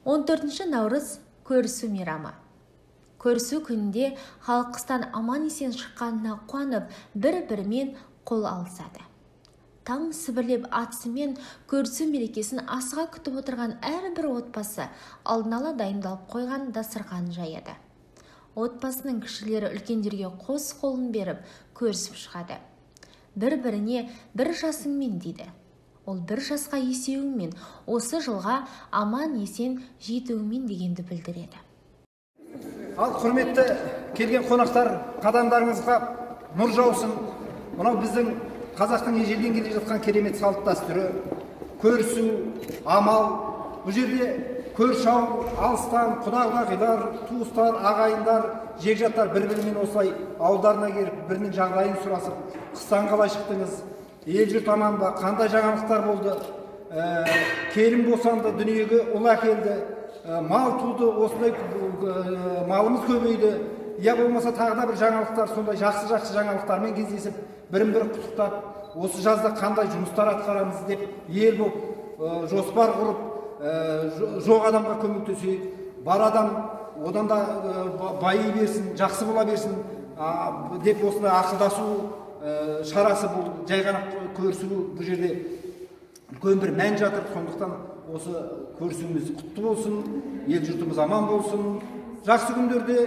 14 наурыз көрісу мейрамы. Көрісу күнінде халық қыстан аман-есен шыққанына қуанып, бір-бірімен қол алысады. Таң сібірлеп атысымен көрісу мерекесін асыға күтіп отырған әрбір отбасы алдын ала дайындалып қойған дастархан жаяды. Отбасының кішілері үлкендерге қос қолын беріп көрісіп шығады. Бір-біріне бір жасыңмен дейді. Ол бір жасқа есеуіңмен, осы жылға аман-есен жетуіңмен дегенді білдіреді. Ал құрметті келген қонақтар, қадамдарыңызға нұр жаусын. Мынау біздің қазақтың ежелден келе жатқан керемет салт дәстүрі, көрісу, амал. Бұл жерде көрші ауыл, алыстан құда-құдағилар, туыстар, ағайындар, жекжаттар бір-бірімен осылай ауылдарына келіп, бірінің жағдайын сұрасып, қыстан қалай шықтыңыз, ел жұрт аман ба, қандай жаңалықтар болды, келін босанды, дүниеге ұл әкелді, мал туды, осындай малымыз көбейді, я болмаса тағы да бір жаңалықтар, сондай жақсы жаңалықтармен кездесіп, бірін-бірі құттықтап, осы жазда қандай жұмыстар атқарамыз деп ел болып жоспар құрып, жоқ адамға көмектесейік, бар адам одан да байи берсін, жақсы бола берсін деп осындай ақылдасу шарасы бұл. Жай ғана көрісу бұл жерде үлкен бір мән жатыр. Сондықтан осы көрісуіміз құтты болсын, ел жұртымыз аман болсын, жақсы күндерде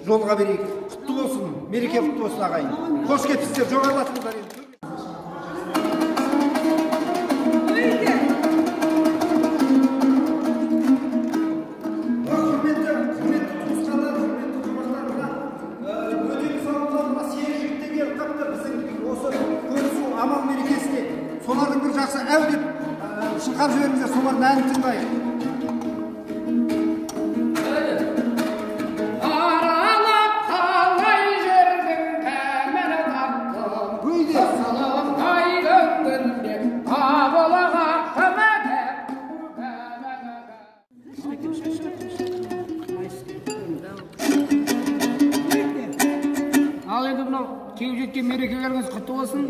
жолға берейік. Құтты болсын, мереке құтты болсын ағайын. Қош келіпсіздер, жоғарылатыңыздар. Амал мерекесіне солардың бір жақсы әу деп шырқап жіберіңіздер, солардың әнін тыңдайық. Аралап қалай жердің кәмені таптым, салым қайдың табылыға ал енді мынау келіп жеткен мерекелеріңіз құтты болсын.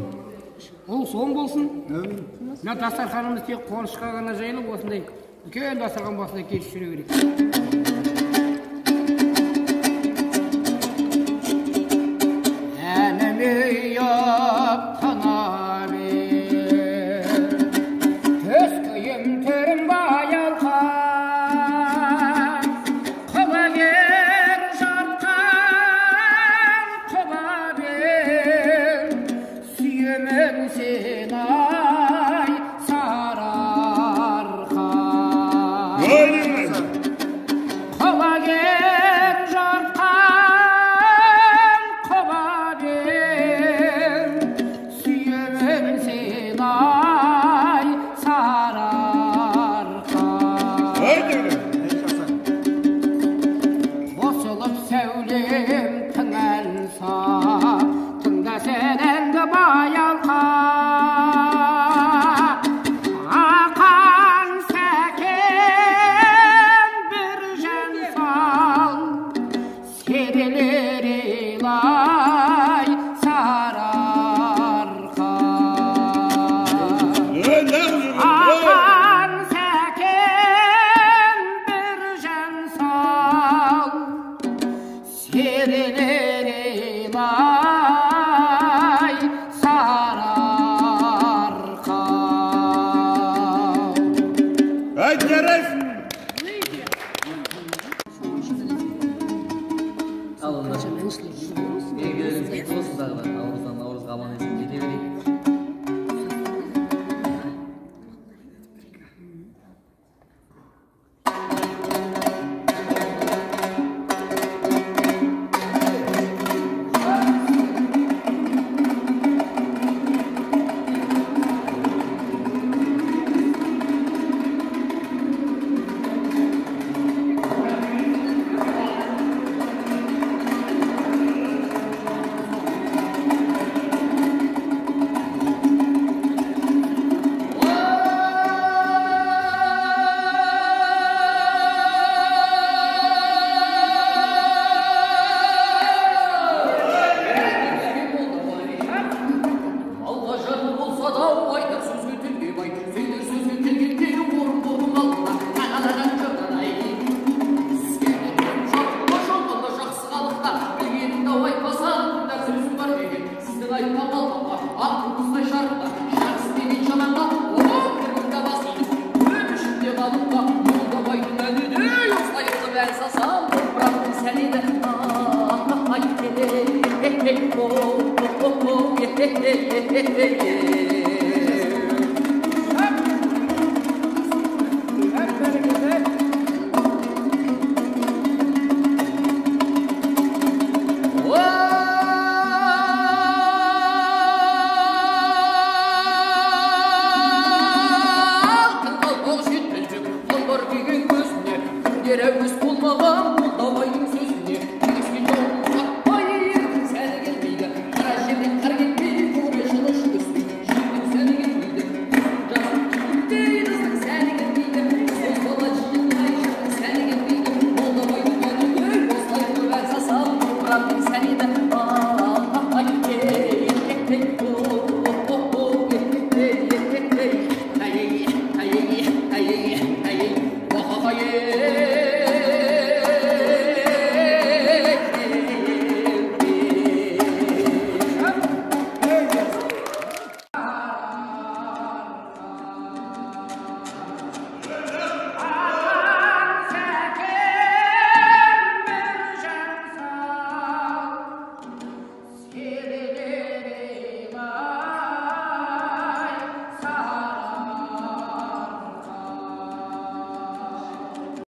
Ол соң болсын. Мына дастарханымыз тек қуанышқа ғана жайылып, осындай үлкен дастархан басында келіп жүре берейік. Әніне ұйып қана бер, төс күйім төрім баялқан, құба бер жартқан, құба бер сүйемін сен ай сарыарқа. Құлагер жартқан, құба бер сүйемін сен ай сарыарқа. Қосылып сәулем тыңалса, тыңда сен әнді баялқа. Ақан сәкен бір жан сал, серелер елай сарыарқа. Ақан сәкен бір жан сал, серелер елай сарыарқа. Haydi yarasın. Alında. Gelgeleriniz kutlu olsun dağlar. Ağızdan Navruz'a aman etsin. Gede vereyim. Sadık'a Muğdabayın önüdü Sayıklı ben sasam Bıraktım seni de Ay hey hey oh oh oh hey Yere üst bulmağım